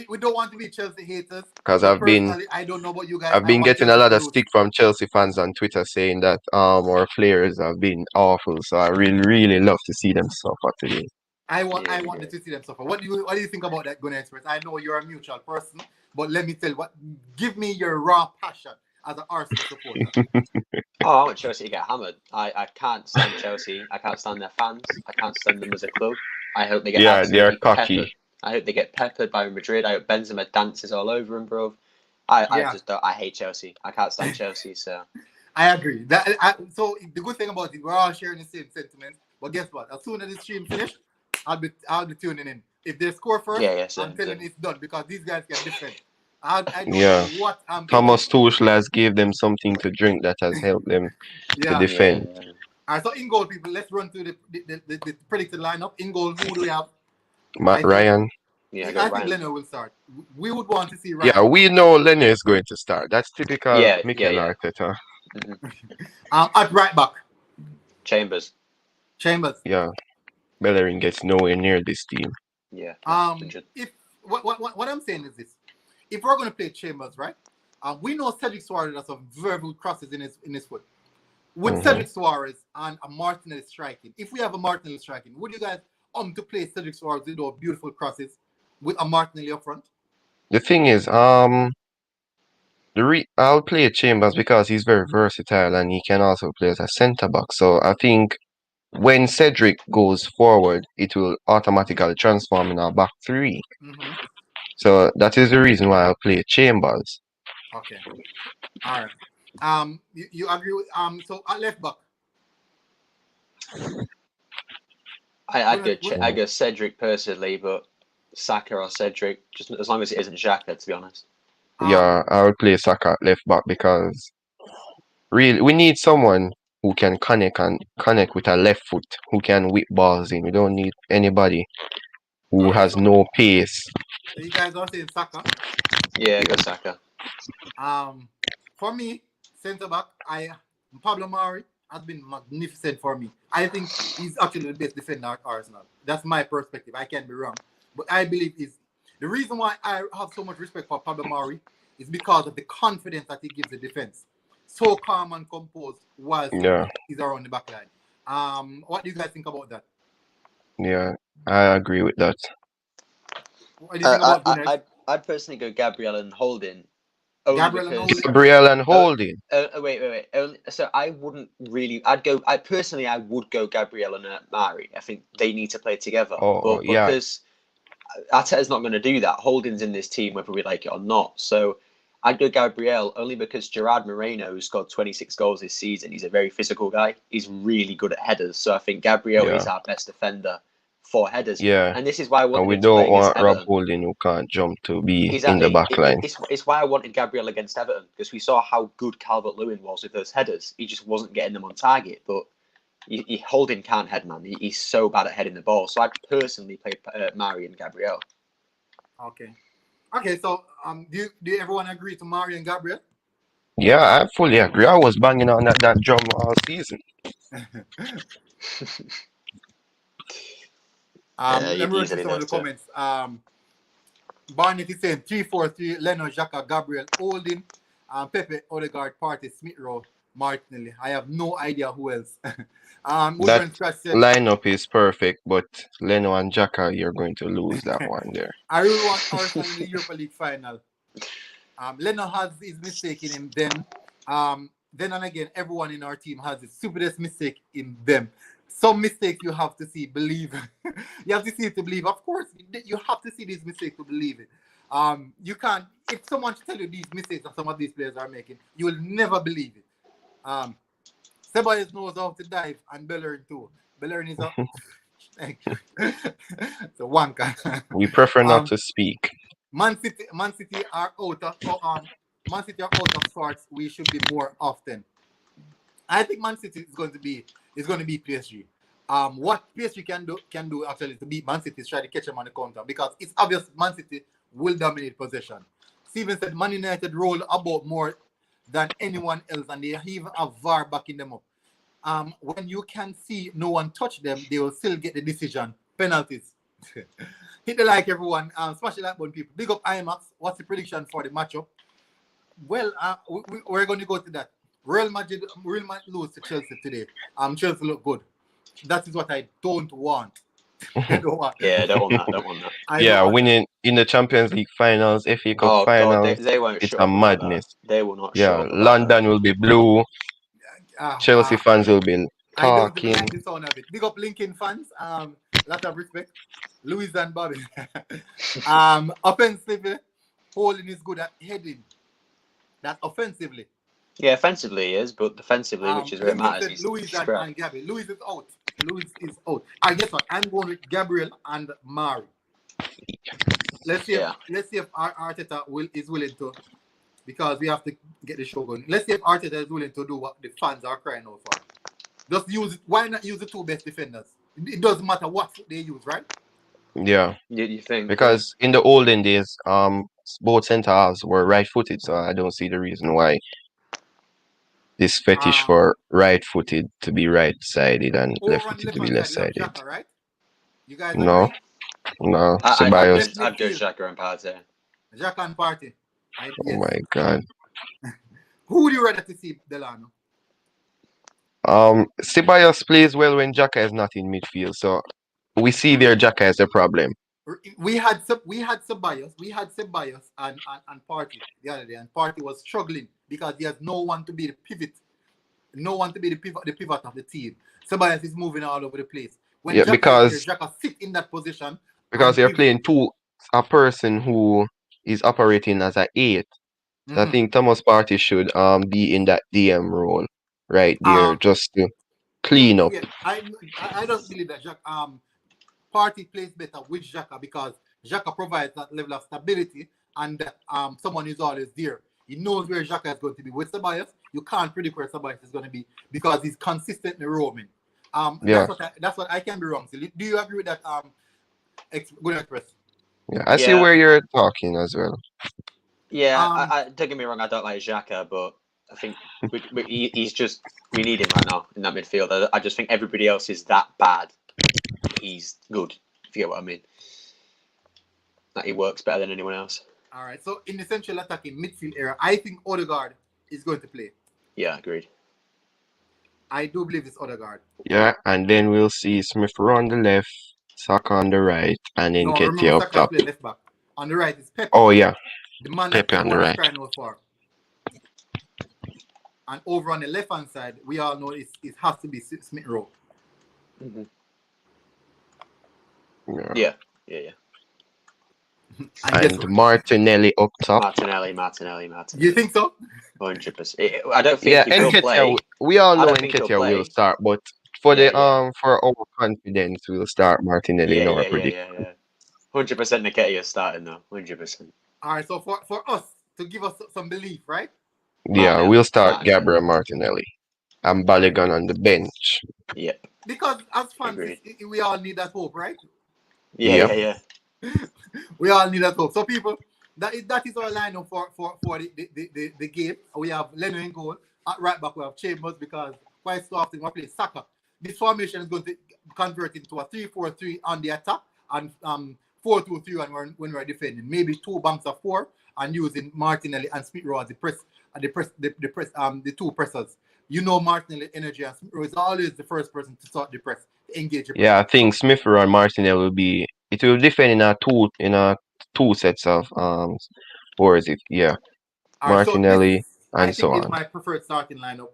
We don't want to be Chelsea haters. Because Me personally, I don't know about you guys. I've I been want getting a Chelsea lot to of lose. stick from Chelsea fans on Twitter saying that our players have been awful. So I really love to see them suffer today. I want Yeah. to see them suffer. What do you think about that, Gunnar Express? I know you're a mutual person, but let me tell you what. Give me your raw passion as an Arsenal supporter. Oh, I want Chelsea to get hammered. I can't stand Chelsea. I can't stand their fans. I can't stand them as a club. I hope they get Yeah, they're absolutely cocky. peppered. I hope they get peppered by Madrid. I hope Benzema dances all over them, bro. I Yeah. just don't. I hate Chelsea. I can't stand Chelsea. So I agree. So the good thing about it, we're all sharing the same sentiments. But guess what? As soon as the stream finished, I'll be tuning in. If they score first, yeah, I'm telling same. it's done, because these guys can defend. I don't Yeah. know what I'm Thomas thinking. Tuchel has gave them something to drink that has helped them to Yeah. defend. Yeah. All right, so in goal, people, let's run through the predicted lineup. In goal, who do we have? Matt I think Ryan. Yeah, I I got think Ryan. Leno will start. We would want to see Yeah, Ryan. we know Leno is going to start. That's typical Yeah, Mikel yeah. Arteta. At right back, Chambers. Chambers. Yeah, Bellerin gets nowhere near this team. Yeah. If what I'm saying is this: if we're going to play Chambers, right? We know Cedric Suarez has some verbal crosses in his foot. With Cedric Suarez and a Martinelli striking, if we have a Martinelli striking, would you guys to play Cedric Suarez with those beautiful crosses with a Martinelli up front? The thing is, I'll play Chambers because he's very versatile and he can also play as a centre back. So I think when Cedric goes forward, it will automatically transform in our back three. Mm-hmm. So that is the reason why I'll play Chambers. Okay. All right. You agree with so at left back? I go Cedric personally, but Saka or Cedric, just as long as it isn't Xhaka, to be honest. Yeah, I'll play Saka at left back because really we need someone who can connect with a left foot, who can whip balls in. We don't need anybody who has no pace. So you guys are saying Saka? Yeah, go Saka. For me, centre back, Pablo Mari has been magnificent for me. I think he's actually the best defender at Arsenal. That's my perspective. I can be wrong, but I believe the reason why I have so much respect for Pablo Mari is because of the confidence that he gives the defense. So calm and composed while he's around the back line. What do you guys think about that? Yeah, I agree with that. What do you think about Gunnar? I'd personally go Gabriel and Holding. Gabriel and Holding. Gabriel and Holding. Wait. So I wouldn't really. I would go Gabriel and Mari. I think they need to play together. But because Arteta's not going to do that. Holding's in this team whether we like it or not. So I'd go Gabriel only because Gerard Moreno, who scored 26 goals this season, he's a very physical guy. He's really good at headers. So I think Gabriel is our best defender for headers. Yeah. And this is why I wanted and we him to play don't want against Rob Everton. Holding who can't jump to be Exactly. in the back line. It's why I wanted Gabriel against Everton, because we saw how good Calvert-Lewin was with those headers. He just wasn't getting them on target. But Holding can't head, man. He's so bad at heading the ball. So I'd personally play Mari and Gabriel. Okay, so do everyone agree to Mari and Gabriel? Yeah, I fully agree. I was banging on that drum all season. Let me run through easily some of the those two. comments. Barnett is saying 3-4-3, Leno, Xhaka, Gabriel, Holding, Pepe, Odegaard, Partey, Smith Rowe, Martinelli. I have no idea who else. That Woodburn Scratch said, lineup is perfect, but Leno and Xhaka, you're going to lose that one there. I really want Arsenal in the Europa League final. Leno has his mistake in him. Then and again, everyone in our team has the stupidest mistake in them. Some mistakes you have to see, believe. You have to see it to believe. Of course, you have to see these mistakes to believe it. You can't. If someone tell you these mistakes that some of these players are making, you will never believe it. Ceballos knows how to dive, and Bellerin too. Bellerin is a it's a wanker. We prefer not to speak. Man City are out of sorts. We should be more often. I think Man City is going to be PSG. What PSG can do actually to beat Man City is try to catch them on the counter, because it's obvious Man City will dominate possession. Steven said Man United roll about more than anyone else, and they even have VAR backing them up. When you can see no one touch them, they will still get the decision. Penalties. Hit the like, everyone. Smash the like button, people. Big up IMAX. What's the prediction for the matchup? Well, we're going to go to that. Real Madrid lose to Chelsea today. Chelsea look good. That is what I don't want. Don't want that. Winning in the Champions League finals, FA Cup finals, God, they won't. It's a madness. They will not. Yeah, London will be blue. Chelsea fans will be talking. I don't like the sound of it. Big up Lincoln fans. Lot of respect. Louis and Bobby. Offensively, Holding is good at heading. That offensively. Yeah, offensively he is, but defensively, which is where it matters. Louis and Gabby. Louis is out. I guess what? I'm going with Gabriel and Mari. Let's see if Arteta is willing to, because we have to get the show going. Let's see if Arteta is willing to do what the fans are crying out for. Just use it. Why not use the two best defenders? It doesn't matter what foot they use, right? Yeah. You think? Because in the olden days, both centre halves were right-footed, so I don't see the reason why this fetish for right-footed to be right-sided and left-footed to be left-sided. Right? You guys No. agree? No. I'd go Xhaka and Partey. Xhaka and Partey. Oh my God. Who would you rather to see, Delano? Ceballos plays well when Xhaka is not in midfield, so we see there Xhaka as a problem. We had Ceballos and Partey the other day, and Partey was struggling because he has no one to be the pivot, the pivot of the team. Ceballos is moving all over the place. When Xhaka sit in that position, because you're playing a person who is operating as an 8. So I think Thomas Partey should be in that DM role right there, just to clean up. Yeah, I don't believe that Partey plays better with Xhaka, because Xhaka provides that level of stability, and someone is always there. He knows where Xhaka is going to be. With Ceballos, you can't predict where Ceballos is going to be because he's consistently roaming. That's what I can be wrong. So do you agree with that? Good Express. Yeah, I see where you're talking as well. Yeah, I don't get me wrong. I don't like Xhaka, but I think he's just, we need him right now in that midfield. I just think everybody else is that bad. He's good, if you get what I mean. That he works better than anyone else. All right. So in the central attacking midfield area, I think Odegaard is going to play. Yeah, agreed. I do believe it's Odegaard. Yeah, and then we'll see Smith Rowe on the left, Saka on the right, and then Ketia up top. Left back. On the right is Pepe. Oh yeah, the man Pepe that on the right. For. And over on the left hand side, we all know it has to be Smith Rowe. Mm-hmm. Yeah. And Martinelli up top. Martinelli. You think so? 100%. I don't think he will play. We all know Nketiah will start, but for for our confidence, we'll start Martinelli in our prediction. 100% Nketiah starting though. 100%. All right, so for us to give us some belief, right? Yeah, we'll start Gabriel Martinelli and Balogun on the bench. Yep. Because as fans, we all need that hope, right? Yeah. We all need that hope. So people, that is our lineup for the game. We have Leno in goal. At right back we have Chambers, because quite so often we play Saka. This formation is going to convert into a 3-4-3 on the attack and 4-2-3 when we're defending. Maybe 2 banks of 4 and using Martinelli and Smith Rowe as the two pressers. You know Martinelli energy, and Smith Rowe is always the first person to start the press, to engage the press. Yeah, I think Smith Rowe and Martinelli will defend in a two sets of or is it? Yeah. All right, so Martinelli I and think so this is on. my preferred starting lineup.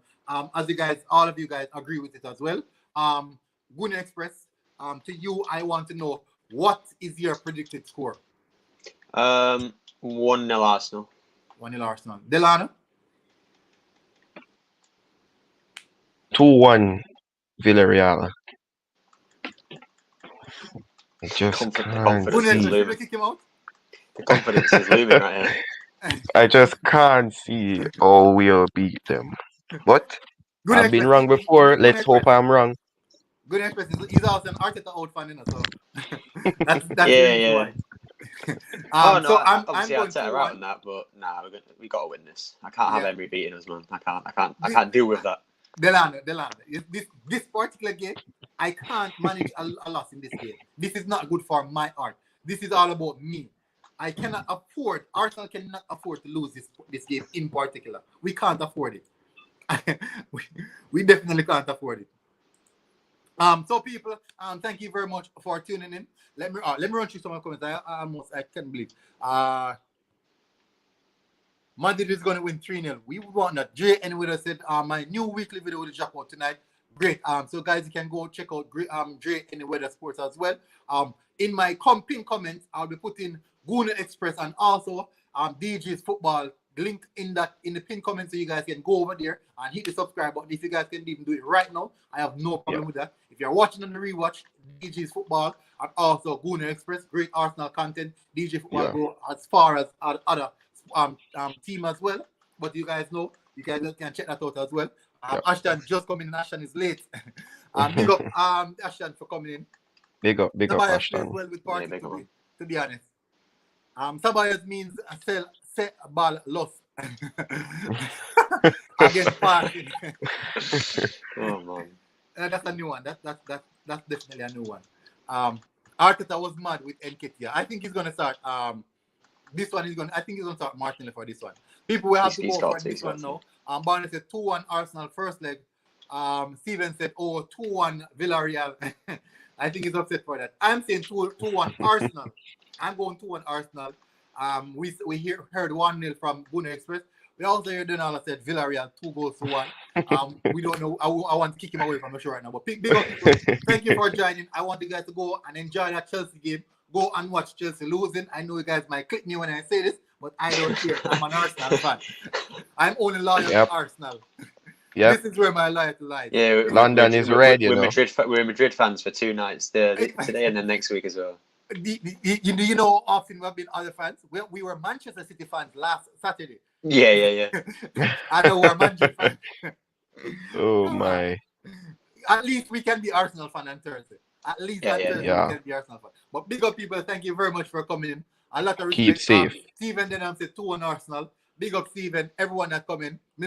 As all of you guys agree with it as well. Guna Express, to you, I want to know, what is your predicted score? 1-0 Arsenal. 1-0 Arsenal. Delano? 2-1 Villarreal. I just The can't confidence is see. Should we looming. kick him out? The confidence is looming right here. I just can't see how we'll beat them. But Guna I've been Express, wrong before. Guna Let's hope Express. I'm wrong. Guna Express, he's also an Arteta out fan, you know, so that's the Yeah, reason yeah. why. Oh no, So I'm obviously going Arteta out 2-1. on that, but nah, we got to win this. I can't have Yeah. Emery beating us, man. I can't deal with that. Delano, this particular game, I can't manage a loss in this game. This is not good for my art. This is all about me. Arsenal cannot afford to lose this game in particular. We can't afford it. we definitely can't afford it. So people, thank you very much for tuning in. Let me run through some of the comments. I can't believe. Madrid is going to win 3-0. We want that. Dre anyway said my new weekly video will drop out tonight. Great. So guys, you can go check out Dre anyway sports as well. In my pin comments, I'll be putting Guna Express and also DJ's football link in the pin comments, so you guys can go over there and hit the subscribe button. If you guys can even do it right now, I have no problem with that. If you're watching on the rewatch, DJ's football and also Guna Express, great Arsenal content. DJ football go as far as other team as well. But you guys know, you guys can check that out as well. Ashton just coming in. Ashton is late. Big up Ashton for coming in. Big up Ashton. Well with party to be honest. Sabayas means set ball lost against party. Oh man. That's a new one. That's definitely a new one. Arteta was mad with Nketiah. I think he's gonna start. This one is I think he's gonna start Martinelli for this one. People will have to go for this one now. Barney said 2-1 Arsenal first leg. Steven said 2-1 Villarreal. I think he's upset for that. I'm saying 2-1 Arsenal. I'm going 2-1 Arsenal. We heard 1-0 from Guna Express. We also heard Donald said Villarreal 2-1. We don't know. I want to kick him away from the show right now. But big up people. Thank you for joining. I want you guys to go and enjoy that Chelsea game. Go and watch Chelsea losing. I know you guys might click me when I say this, but I don't care. I'm an Arsenal fan. I'm only loyal to Arsenal. Yep. This is where my loyalty lies. Yeah, London is red, you know. We're Madrid fans for 2 nights, today and then next week as well. You know, often we've been other fans. We were Manchester City fans last Saturday. Yeah. I know we're Manchester fans. Oh my. At least we can be Arsenal fan on Thursday. At least on Thursday we can be Arsenal fan. But big up people, thank you very much for coming in. A lot of respect. Keep safe. Steven then said 2-1 Arsenal. Big up Steven, everyone that come in.